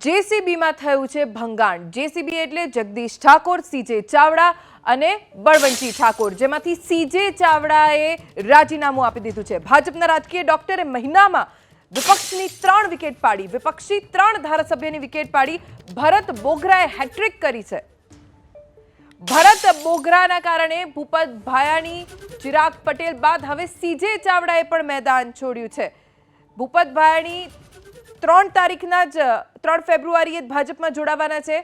જેસીબીમાં થયું છે ભંગાણ। જેસીબી એટલે જગદીશ ઠાકોર, સીજે ચાવડા અને બળવંતી ઠાકોર, જેમાંથી સીજે ચાવડાએ રાજીનામું આપી દીધું છે। ભાજપના રાજકીય ડોક્ટરે મહિનામાં વિપક્ષની 3 વિકેટ પાડી, વિપક્ષી 3 ધારાસભ્યની વિકેટ પાડી। ભરત બોઘરાએ હેટ્રિક કરી છે। ભરત બોઘરાના કારણે ભૂપત ભાયાણી, ચિરાગ પટેલ બાદ હવે સીજે ચાવડાએ પણ મેદાન છોડ્યું છે। ભૂપત ભાયાણી 3 તારીખના જ 3 ફેબ્રુઆરીએ ભાજપમાં જોડાવાના છે।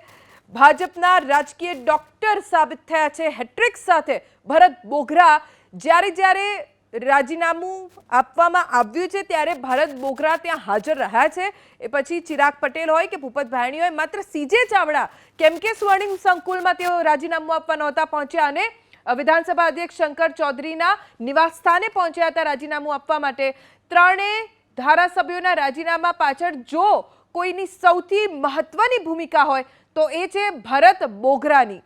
ભાજપના રાજકીય ડોક્ટર સાબિત થયા છે હેટ્રિક સાથે। ભરત બોઘરા જ્યારે રાજીનામું આપવામાં આવ્યું છે ત્યારે ભરત બોઘરા ત્યાં હાજર રહ્યા છે। એ પછી ચિરાગ પટેલ હોય કે ભૂપત ભાયાણી હોય, માત્ર સીજે ચાવડા કેમ કે સ્વર્ણિમ સંકુલમાં તેઓ રાજીનામું આપવા નહોતા પહોંચ્યા અને વિધાનસભા અધ્યક્ષ શંકર ચૌધરીના નિવાસસ્થાને પહોંચ્યા હતા રાજીનામું આપવા માટે। ત્રણેય ધારાસભ્યોના રાજીનામા પાછળ જો કોઈની સૌથી મહત્વની ભૂમિકા હોય તો એ છે ભરત બોઘરાની।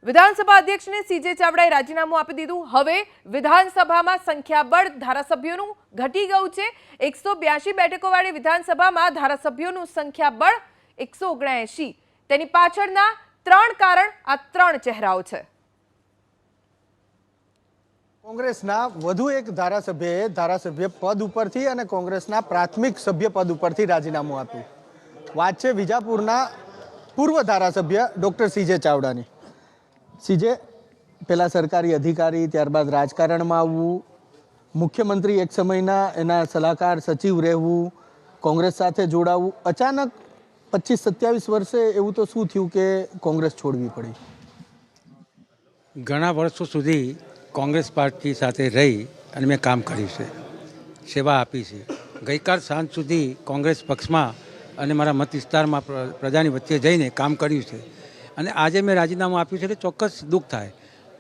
વિધાનસભા અધ્યક્ષને સીજે ચાવડાએ રાજીનામું આપી દીધું। હવે વિધાનસભામાં સંખ્યાબળ ધારાસભ્યોનું ઘટી ગયું છે। 182 બેઠકોવાળી વિધાનસભામાં ધારાસભ્યોનું સંખ્યાબળ 179। તેની પાછળના 3 કારણ આ 3 ચહેરાઓ છે। કોંગ્રેસના વધુ એક ધારાસભ્યએ ધારાસભ્ય પદ ઉપરથી અને કોંગ્રેસના પ્રાથમિક સભ્ય પદ ઉપરથી રાજીનામું આપ્યું। વાત છે વિજાપુરના પૂર્વ ધારાસભ્ય ડૉક્ટર સીજે ચાવડાની। સીજે પહેલાં સરકારી અધિકારી, ત્યારબાદ રાજકારણમાં આવવું, મુખ્યમંત્રી એક સમયના એના સલાહકાર સચિવ રહેવું, કોંગ્રેસ સાથે જોડાવું, અચાનક 25-27 વર્ષે એવું તો શું થયું કે કોંગ્રેસ છોડવી પડી? ઘણા વર્ષો સુધી કોંગ્રેસ પાર્ટી સાથે રહી અને મેં કામ કર્યું છે, સેવા આપી છે। ગઈકાલ સાંજ સુધી કોંગ્રેસ પક્ષમાં અને મારા મત વિસ્તારમાં પ્રજાની વચ્ચે જઈને કામ કર્યું છે અને આજે મેં રાજીનામું આપ્યું છે એટલે ચોક્કસ દુઃખ થાય,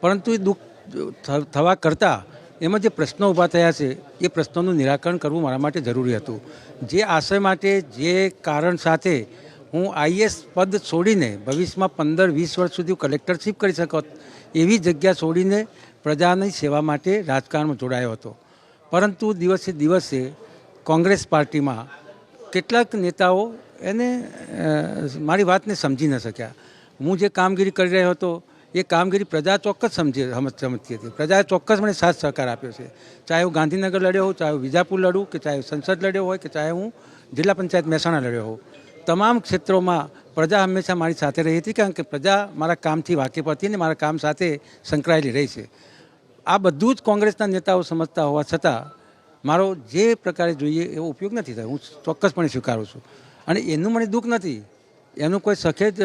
પરંતુ એ દુઃખ થવા કરતાં એમાં જે પ્રશ્નો ઊભા થયા છે એ પ્રશ્નોનું નિરાકરણ કરવું મારા માટે જરૂરી હતું। જે આશય માટે, જે કારણ સાથે હું આઈએએસ પદ છોડીને ભવિષ્યમાં 15-20 વર્ષ સુધી કલેક્ટરશીપ કરી શકત એવી જગ્યા છોડીને પ્રજાની સેવા માટે રાજકારણમાં જોડાયો હતો, પરંતુ દિવસે દિવસે કોંગ્રેસ પાર્ટીમાં કેટલાક નેતાઓ એને મારી વાતને સમજી ન શક્યા। હું જે કામગીરી કરી રહ્યો હતો એ કામગીરી પ્રજા ચોક્કસ સમજતી હતી। પ્રજાએ ચોક્કસ મને સાથ સહકાર આપ્યો છે, ચાહે હું ગાંધીનગર લડ્યો હોઉં, ચાહે હું વિજાપુર લડું, કે ચાહે સંસદ લડ્યો હોય, કે ચાહે હું જિલ્લા પંચાયત મહેસાણા લડ્યો હોઉં। તમામ ક્ષેત્રોમાં પ્રજા હંમેશા મારી સાથે રહી હતી, કારણ કે પ્રજા મારા કામથી વાકેફ હતી અને મારા કામ સાથે સંકળાયેલી રહી છે। આ બધું જ કોંગ્રેસના નેતાઓ સમજતા હોવા છતાં મારો જે પ્રકારે જોઈએ એવો ઉપયોગ નથી થયો, હું ચોક્કસપણે સ્વીકારું છું અને એનું મને દુઃખ નથી, એનું કોઈ સખેત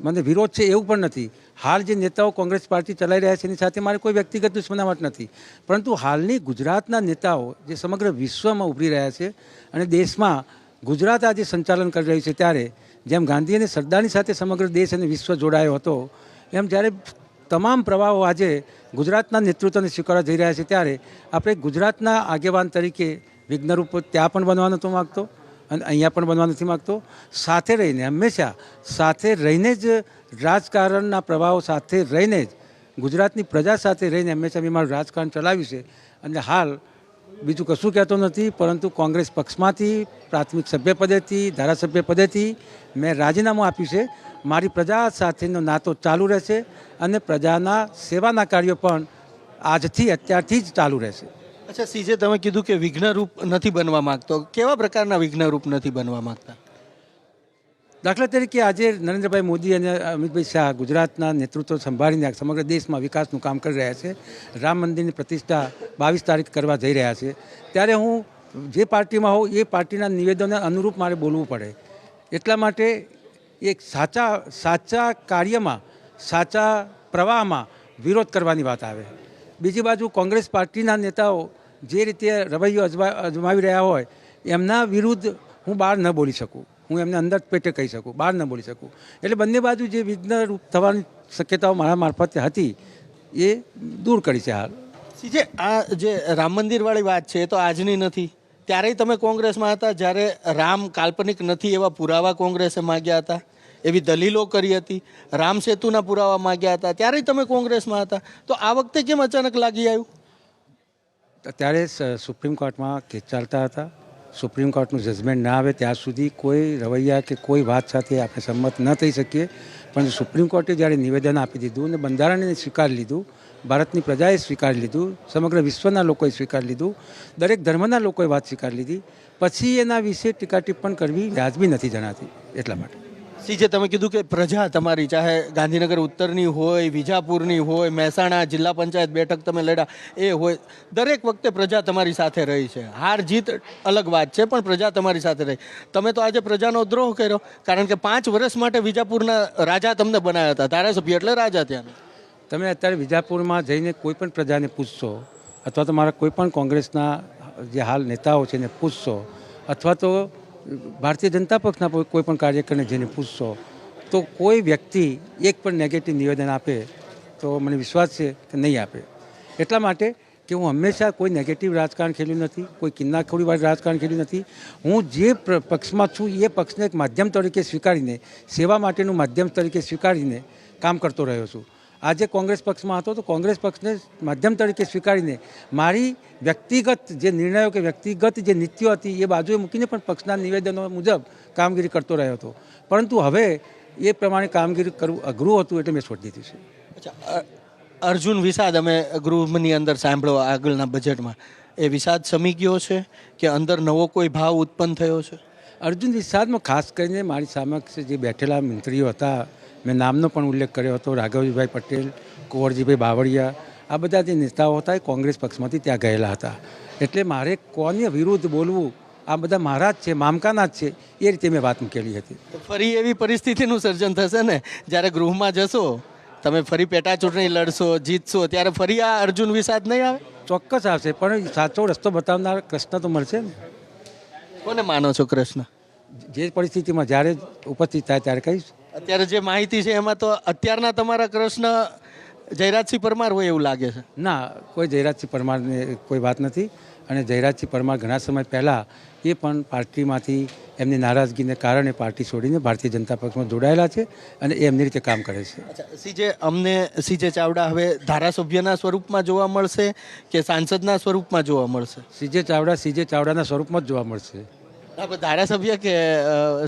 મને વિરોધ છે એવું પણ નથી। હાલ જે નેતાઓ કોંગ્રેસ પાર્ટી ચલાવી રહ્યા છે એની સાથે મારે કોઈ વ્યક્તિગત દુશ્મનાવટ નથી, પરંતુ હાલની ગુજરાતના નેતાઓ જે સમગ્ર વિશ્વમાં ઉભરી રહ્યા છે અને દેશમાં ગુજરાત આજે સંચાલન કરી રહ્યું છે, ત્યારે જેમ ગાંધી અને સરદારની સાથે સમગ્ર દેશ અને વિશ્વ જોડાયો હતો, એમ જ્યારે તમામ પ્રવાહો આજે ગુજરાતના નેતૃત્વને સ્વીકારવા જઈ રહ્યા છે, ત્યારે આપણે ગુજરાતના આગેવાન તરીકે વિઘ્નરૂપ ત્યાં પણ બનવા નહોતો માગતો અને અહીંયા પણ બનવા નથી માગતો। સાથે રહીને, હંમેશા સાથે રહીને જ રાજકારણના પ્રવાહો સાથે રહીને જ ગુજરાતની પ્રજા સાથે રહીને હંમેશા મેં મારું રાજકારણ ચલાવ્યું છે અને હાલ બીજું કશું કહેતો નથી, પરંતુ કોંગ્રેસ પક્ષમાંથી પ્રાથમિક સભ્ય પદેથી, ધારાસભ્ય પદેથી મેં રાજીનામું આપ્યું છે। મારી પ્રજા સાથેનો નાતો ચાલુ રહેશે અને પ્રજાના સેવાના કાર્યો પણ આજથી અત્યારથી જ ચાલુ રહેશે। અચ્છા સીજે, તમે કીધું કે વિઘ્નરૂપ નથી બનવા માંગતો, કેવા પ્રકારના વિઘ્નરૂપ નથી બનવા માંગતા? દાખલા તરીકે આજે નરેન્દ્રભાઈ મોદી અને અમિતભાઈ શાહ ગુજરાતના નેતૃત્વ સંભાળીને સમગ્ર દેશમાં વિકાસનું કામ કરી રહ્યા છે। રામ મંદિરની પ્રતિષ્ઠા 22 તારીખ કરવા જઈ રહ્યા છે, ત્યારે હું જે પાર્ટીમાં હોઉં એ પાર્ટીના નિવેદનને અનુરૂપ મારે બોલવું પડે। એટલા માટે એક સાચા કાર્યમાં, સાચા પ્રવાહમાં વિરોધ કરવાની વાત આવે। બીજી બાજુ કોંગ્રેસ પાર્ટીના નેતાઓ જે રીતે રવૈયો અજમાવી રહ્યા હોય એમના વિરુદ્ધ હું બહાર ન બોલી શકું, હું એમને અંદર પેટે કહી શકું, બહાર ન બોલી શકું। એટલે બંને બાજુ જે વિઘ્નરૂપ થવાની શક્યતાઓ મારા મારફતે હતી એ દૂર કરી છે હાલ। સીજે, આ જે રામ મંદિરવાળી વાત છે એ તો આજની નથી, ત્યારેય તમે કોંગ્રેસમાં હતા જ્યારે રામ કાલ્પનિક નથી એવા પુરાવા કોંગ્રેસે માગ્યા હતા, એવી દલીલો કરી હતી, રામ સેતુના પુરાવા માગ્યા હતા, ત્યારે તમે કોંગ્રેસમાં હતા, તો આ વખતે કેમ અચાનક લાગી આવ્યું? ત્યારે સુપ્રીમ કોર્ટમાં કેસ ચાલતા હતા, સુપ્રીમ કોર્ટનું જજમેન્ટ ના આવે ત્યાં સુધી કોઈ રવૈયા કે કોઈ વાત સાથે આપણે સંમત ન થઈ શકીએ. પણ સુપ્રીમ કોર્ટે જ્યારે નિવેદન આપી દીધું અને બંધારણને સ્વીકારી લીધું, ભારતની પ્રજાએ સ્વીકારી લીધું, સમગ્ર વિશ્વના લોકોએ સ્વીકારી લીધું, દરેક ધર્મના લોકોએ વાત સ્વીકારી લીધી, પછી એના વિશે ટીકા ટિપ્પણ કરવી વ્યાજબી નથી જણાતી. એટલા માટે સીજે તમે કીધું કે પ્રજા તમારી, ચાહે ગાંધીનગર ઉત્તરની હોય, વિજાપુરની હોય, મહેસાણા જિલ્લા પંચાયત બેઠક તમે લડ્યા એ હોય, દરેક વખતે પ્રજા તમારી સાથે રહી છે. હાર જીત અલગ વાત છે, પણ પ્રજા તમારી સાથે રહી. તમે તો આજે પ્રજાનો દ્રોહ કર્યો, કારણ કે 5 વર્ષ માટે વિજાપુરના રાજા તમને બનાવ્યા હતા, ધારાસભ્ય એટલે રાજા ત્યાં. તમે અત્યારે વિજાપુરમાં જઈને કોઈ પણ પ્રજાને પૂછશો, અથવા તો મારા કોઈ પણ કોંગ્રેસના જે હાલ નેતાઓ છે એને પૂછશો, અથવા તો ભારતીય જનતા પક્ષના કોઈ પણ કાર્યકરને જેને પૂછશો, તો કોઈ વ્યક્તિ એક પણ નેગેટિવ નિવેદન આપે તો મને વિશ્વાસ છે કે નહીં આપે. એટલા માટે કે હું હંમેશા કોઈ નેગેટિવ રાજકારણ ખેલ્યું નથી, કોઈ કિન્નાખોરીવાળું રાજકારણ ખેલ્યું નથી. હું જે પક્ષમાં છું એ પક્ષને એક માધ્યમ તરીકે સ્વીકારીને, સેવા માટેનું માધ્યમ તરીકે સ્વીકારીને કામ કરતો રહ્યો છું. આજે કોંગ્રેસ પક્ષમાં હતો તો કોંગ્રેસ પક્ષને માધ્યમ તરીકે સ્વીકારીને મારી વ્યક્તિગત જે નિર્ણયો કે વ્યક્તિગત જે નીતિઓ હતી એ બાજુએ મૂકીને પણ પક્ષના નિવેદનો મુજબ કામગીરી કરતો રહ્યો હતો. પરંતુ હવે એ પ્રમાણે કામગીરી કરવું અઘરું હતું એટલે મેં છોડી દીધું છે. અચ્છા, અર્જુન વિષાદ અમે ગૃહની અંદર સાંભળ્યો આગળના બજેટમાં, એ વિષાદ સમી ગયો છે કે અંદર નવો કોઈ ભાવ ઉત્પન્ન થયો છે? અર્જુન વિષાદમાં ખાસ કરીને મારી સમક્ષ જે બેઠેલા મંત્રીઓ હતા, મેં નામનો પણ ઉલ્લેખ કર્યો હતો, રાઘવજીભાઈ પટેલ, કુંવરજીભાઈ બાવળિયા, આ બધા જે નેતાઓ હતા એ કોંગ્રેસ પક્ષમાંથી ત્યાં ગયેલા હતા. એટલે મારે કોની વિરુદ્ધ બોલવું, આ બધા મારા જ છે, મામકાના જ છે, એ રીતે મેં વાત મૂકેલી હતી. ફરી એવી પરિસ્થિતિનું સર્જન થશે ને, જ્યારે ગૃહમાં જશો, તમે ફરી પેટા ચૂંટણી લડશો, જીતશો, ત્યારે ફરી આ અર્જુન વિષાદ નહીં આવે? ચોક્કસ આવશે, પણ સાચો રસ્તો બતાવનાર કૃષ્ણ તો મળશે ને. કોને માનો છો કૃષ્ણ? જે પરિસ્થિતિમાં જ્યારે ઉપસ્થિત થાય ત્યારે કહીશ. અત્યારે જે માહિતી છે એમાં તો અત્યારના તમારા કૃષ્ણ જયરાજસિંહ પરમાર હોય એવું લાગે છે. ના, કોઈ જયરાજસિંહ પરમારને કોઈ વાત નથી. અને જયરાજસિંહ પરમાર ઘણા સમય પહેલાં એ પણ પાર્ટીમાંથી એમની નારાજગીને કારણે પાર્ટી છોડીને ભારતીય જનતા પક્ષમાં જોડાયેલા છે અને એ એમની રીતે કામ કરે છે. સીજે, અમને સીજે ચાવડા હવે ધારાસભ્યના સ્વરૂપમાં જોવા મળશે કે સાંસદના સ્વરૂપમાં જોવા મળશે? સીજે ચાવડાના સ્વરૂપમાં જ જોવા મળશે. ધારાસભ્ય કે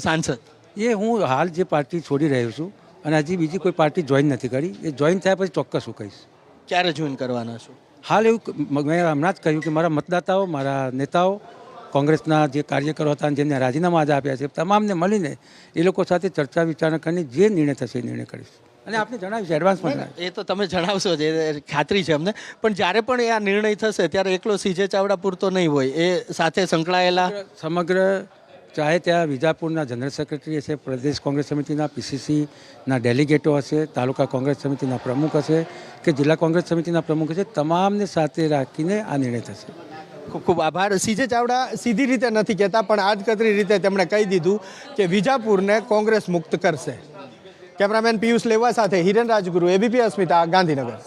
સાંસદ? એ હું હાલ જે પાર્ટી છોડી રહ્યો છું અને હજી બીજી કોઈ પાર્ટી જોઈન નથી કરી, એ જોઈન થયા પછી ચોક્કસ હું કહીશ. ક્યારે જોઈન કરવાના છો? હાલ એવું મેં હમણાં જ કહ્યું કે મારા મતદાતાઓ, મારા નેતાઓ, કોંગ્રેસના જે કાર્યકરો હતા જેમને રાજીનામા આજે આપ્યા છે, તમામને મળીને એ લોકો સાથે ચર્ચા વિચારણા કરીને જે નિર્ણય થશે એ નિર્ણય કરીશ. અને આપને જણાવીશ, એડવાન્સમાં જણાવીશ. એ તો તમે જણાવશો જ, એ ખાતરી છે અમને. પણ જ્યારે પણ એ આ નિર્ણય થશે ત્યારે એકલો સીજે ચાવડા પૂરતો નહીં હોય, એ સાથે સંકળાયેલા સમગ્ર, ચાહે ત્યાં વિજાપુરના જનરલ સેક્રેટરી હશે, પ્રદેશ કોંગ્રેસ સમિતિના પીસીસીના ડેલિગેટો હશે, તાલુકા કોંગ્રેસ સમિતિના પ્રમુખ હશે કે જિલ્લા કોંગ્રેસ સમિતિના પ્રમુખ હશે, તમામને સાથે રાખીને આ નિર્ણય થશે. ખૂબ ખૂબ આભાર. સીજે ચાવડા સીધી રીતે નથી કહેતા, પણ આડકતરી રીતે તેમણે કહી દીધું કે વિજાપુરને કોંગ્રેસ મુક્ત કરશે. કેમેરામેન પિયુષ લેવા સાથે હિરેન રાજગુરુ, એબીપી અસ્મિતા, ગાંધીનગર.